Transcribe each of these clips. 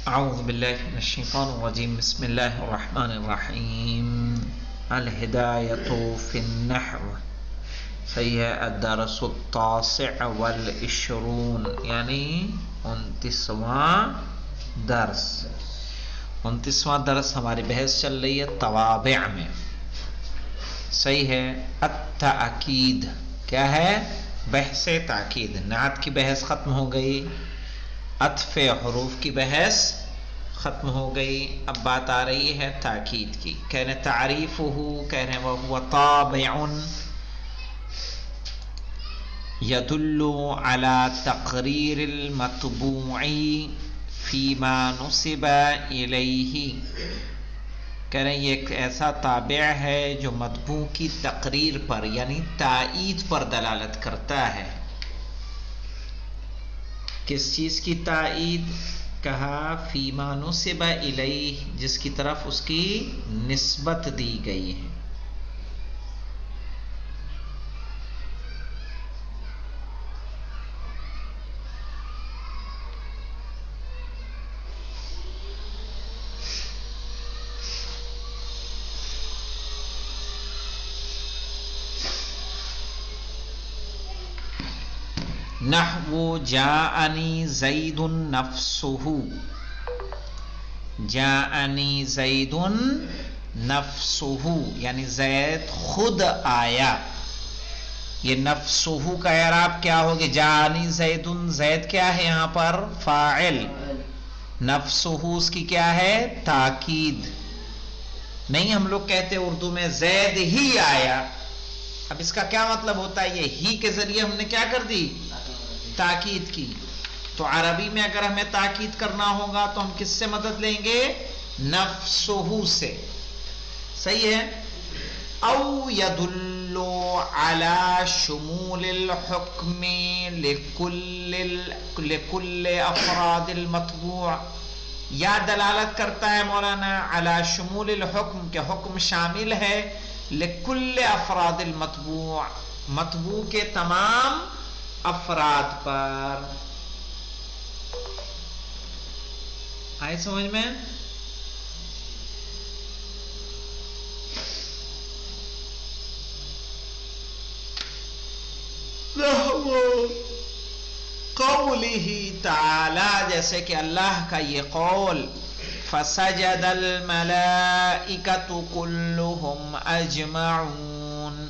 اعوذ باللہ من الشیطان الرجیم بسم اللہ الرحمن الرحیم الہدایۃ فی النحو صحیح ہے الدرس التاسع والعشرون یعنی 29واں درس ہماری بحث چل رہی ہے توابع میں. صحیح ہے. التأکید کیا ہے؟ بحث تاکید. نعت کی بحث ختم ہو گئی، عطف حروف کی بحث ختم ہو گئی. اب بات آ رہی ہے تاکید کی. کہنے تعریفہ، کہنے وہو طابع یدل علی تقریر المطبوع فیما نسب الیہ. کہہ رہے ہیں یہ ایک ایسا تابع ہے جو مطبوع کی تقریر پر یعنی تائید پر دلالت کرتا ہے. کس چیز کی تائید؟ کہا فیما نسب الیہ، جس کی طرف اس کی نسبت دی گئی ہے. نحو جاءنی زید نفسہ، جاءنی زید نفسہ یعنی زید خود آیا. یہ نفسہ کا اعراب کیا ہوگا؟ جاءنی زید، زید کیا ہے یہاں پر؟ فاعل. نفسہ اس کی کیا ہے؟ تاکید. نہیں ہم لوگ کہتے اردو میں زید ہی آیا. اب اس کا کیا مطلب ہوتا ہے؟ یہ ہی کے ذریعے ہم نے کیا کر دی؟ تاکید کی. تو عربی میں اگر ہمیں تاکید کرنا ہوگا تو ہم کس سے مدد لیں گے؟ نفسہ سے. صحیح ہے. او یدل علی شمول الحکم لکل افراد المطبوع، یا دلالت کرتا ہے مولانا علی شمول الحکم کہ حکم شامل ہے لکل افراد المطبوع، مطبوع کے تمام افراد پر. آئے سمجھ میں؟ قولہ تعالی، جیسے کہ اللہ کا یہ قول فسجد الملائکۃ کلہم اجمعون.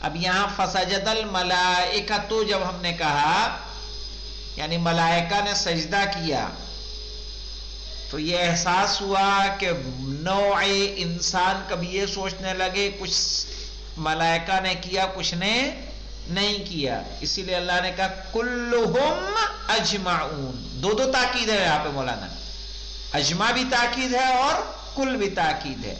اب یہاں فسجد الملائکۃ جب ہم نے کہا یعنی ملائکہ نے سجدہ کیا، تو یہ احساس ہوا کہ نوع انسان کبھی یہ سوچنے لگے کچھ ملائکہ نے کیا کچھ نے نہیں کیا. اسی لیے اللہ نے کہا کلہم اجمعون. دو تاکید ہے یہاں پہ مولانا، اجمع بھی تاکید ہے اور کل بھی تاکید ہے.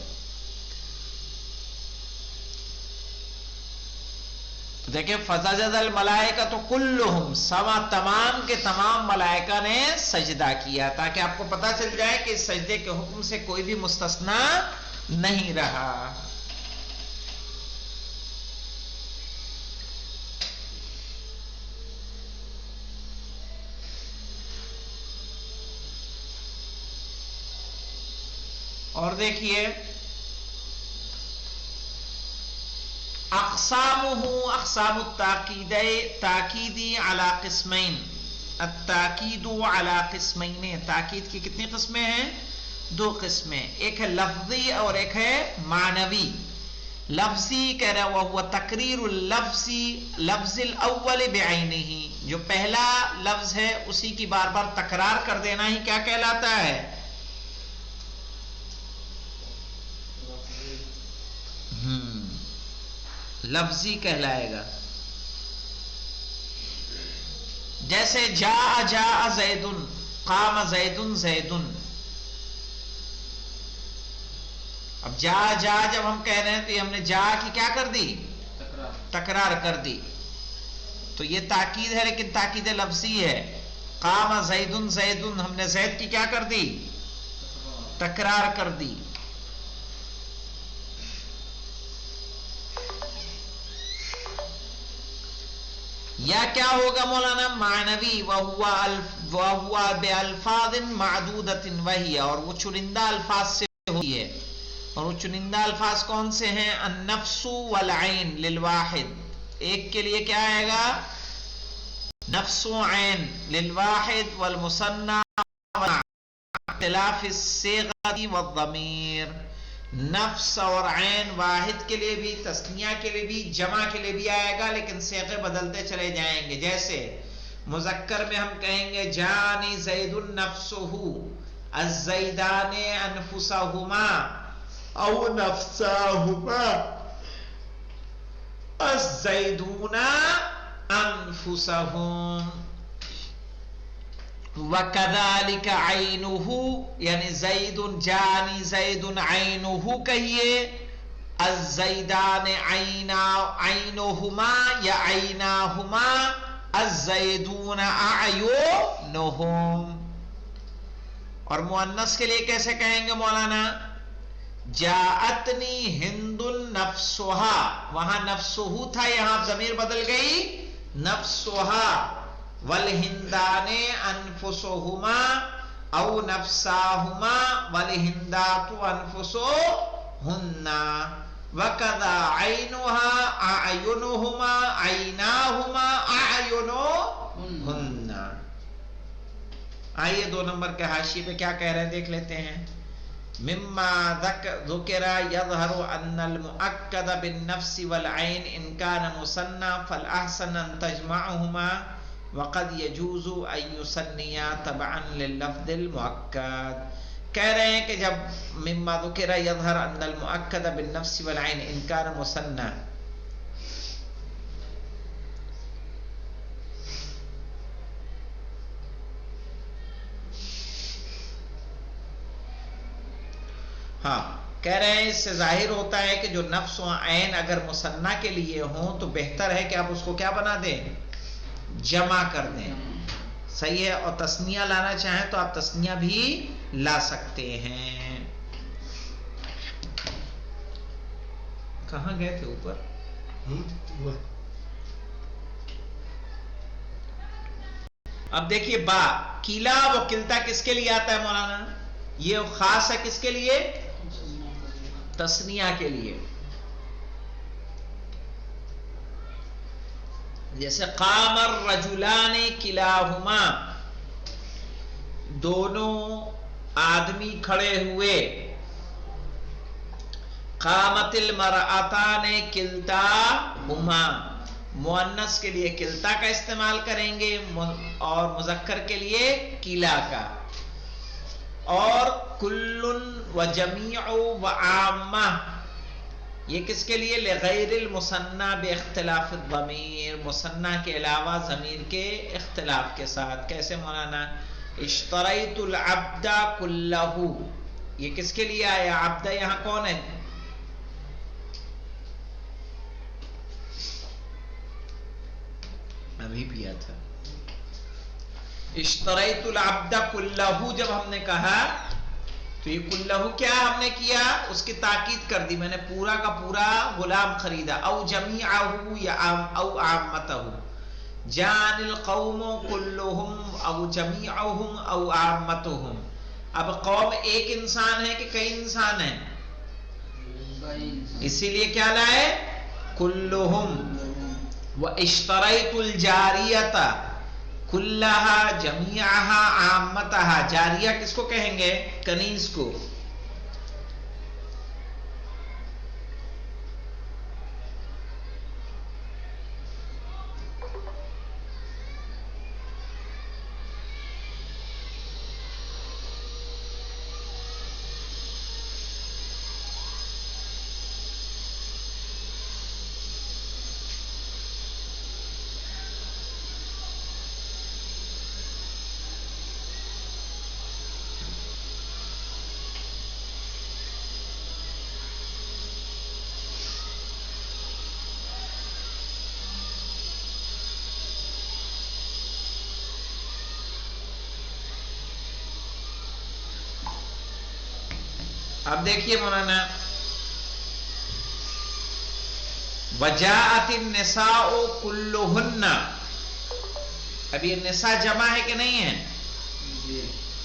دیکھیں فسجد الملائکۃ کلہم، سوا تمام کے تمام ملائکہ نے سجدہ کیا، تاکہ آپ کو پتہ چل جائے کہ اس سجدے کے حکم سے کوئی بھی مستثنا نہیں رہا. اور دیکھیے اقسامہ، اقسام التاکید، تاکیدی علی قسمین. التاکید علی قسمین، تاکید کی کتنی قسمیں ہیں؟ دو قسمیں. ایک ہے لفظی اور ایک ہے معنوی. لفظی کہہ رہا وہ تقریر اللفظی لفظ الاول بعینہ، جو پہلا لفظ ہے اسی کی بار بار تکرار کر دینا ہی کیا کہلاتا ہے؟ لفظی کہلائے گا. جیسے جاء جاء زید، قام زید زیدن. اب جاء جاء جب ہم کہہ رہے ہیں تو یہ ہم نے جاء کی کیا کر دی؟ تکرار کر دی. تو یہ تاکید ہے لیکن تاکید لفظی ہے. قام زیدن زیدن، ہم نے زید کی کیا کر دی؟ تکرار کر دی. یا کیا ہوگا مولانا؟ معنوی. وہو وَهُوَ بِأَلْفَاظٍ مَعْدُودَةٍ وَهِيَ، اور وہ چنندہ الفاظ سے ہوتی ہے، اور وہ چنندہ الفاظ کون سے ہیں؟ النفس والعین للواحد، ایک کے لیے کیا آئے گا؟ نفس و عین للواحد والمثنى اختلاف الصیغہ والضمیر، نفس اور عین واحد کے لیے بھی، تثنیہ کے لیے بھی، جمع کے لیے بھی آئے گا، لیکن صیغے بدلتے چلے جائیں گے. جیسے مذکر میں ہم کہیں گے جانی زید نفسہ، الزیدان انفسہما او نفساہما، الزیدون انفسہم. وَكَذَلِكَ عَيْنُهُ، یعنی زید جانی زید عینہ کہیے، الزیدان عینہما یا عیناہما، الزیدون اعینہم. اور مؤنث کے لیے کیسے کہیں گے مولانا؟ جاءتنی ہند نفسها، وہاں نفسہ تھا، یہاں ضمیر بدل گئی نفسها. والہندان انفسہما او نفساہما والہندات انفسہن. وکذا عینها اعینہما عیناہما اعینہن. آئیے 2 نمبر کے حاشیے پہ کیا کہہ رہے ہیں دیکھ لیتے ہیں. مما ذکر یظہر ان المؤکد بالنفس والعین ان کان مثنى فالاحسن ان تجمعہما وقد يجوز ان يثني تبعا لللفظ المؤکد. کہہ رہے ہیں کہ جب مما ذکر یظہر ان المؤکد بالنفس والعین ان کان مثنى، ہاں کہہ رہے ہیں اس سے ظاہر ہوتا ہے کہ جو نفس و عین اگر مثنیٰ کے لیے ہوں تو بہتر ہے کہ آپ اس کو کیا بنا دیں؟ جمع کر دیں. صحیح ہے. اور تثنیہ لانا چاہیں تو آپ تثنیہ بھی لا سکتے ہیں. کہاں گئے تھے اوپر؟ اب دیکھیے با کیلا و کلتا کس کے لیے آتا ہے مولانا؟ یہ خاص ہے کس کے لیے؟ تثنیہ کے لیے. جیسے قام الرجلان کلاہما، دونوں آدمی کھڑے ہوئے. قامت المرأتان کلتاہما، مؤنث کے لیے کلتا کا استعمال کریں گے اور مذکر کے لیے کلا کا. اور کل و جمیع و عامہ، یہ کس کے لیے؟ لغیر المثنى باختلاف الضمیر، مثنى کے علاوہ ضمیر کے اختلاف کے ساتھ. کیسے مولانا؟ اشتریت العبد کلہ، یہ کس کے لیے آیا؟ عبد یہاں کون ہے؟ ابھی پیا تھا. اشتریت العبد کلہ جب ہم نے کہا تو یہ کلہ کیا ہم نے کیا؟ اس کی تاکید کر دی، میں نے پورا کا پورا غلام خریدا. او جمیعہ یا او عامتہ، جان القوم کلہم او جمیعہم او عامتہم. اب قوم ایک انسان ہے کہ کئی انسان ہیں؟ اسی لیے کیا لائے؟ کلہم. واشتریت الجاریۃ کلہا جمیعہا عامتہا، جاریہ کس کو کہیں گے؟ کنیز کو. اب دیکھیے مولانا، وجاءت النساء کلہن، اب یہ نساء جمع ہے کہ نہیں ہے؟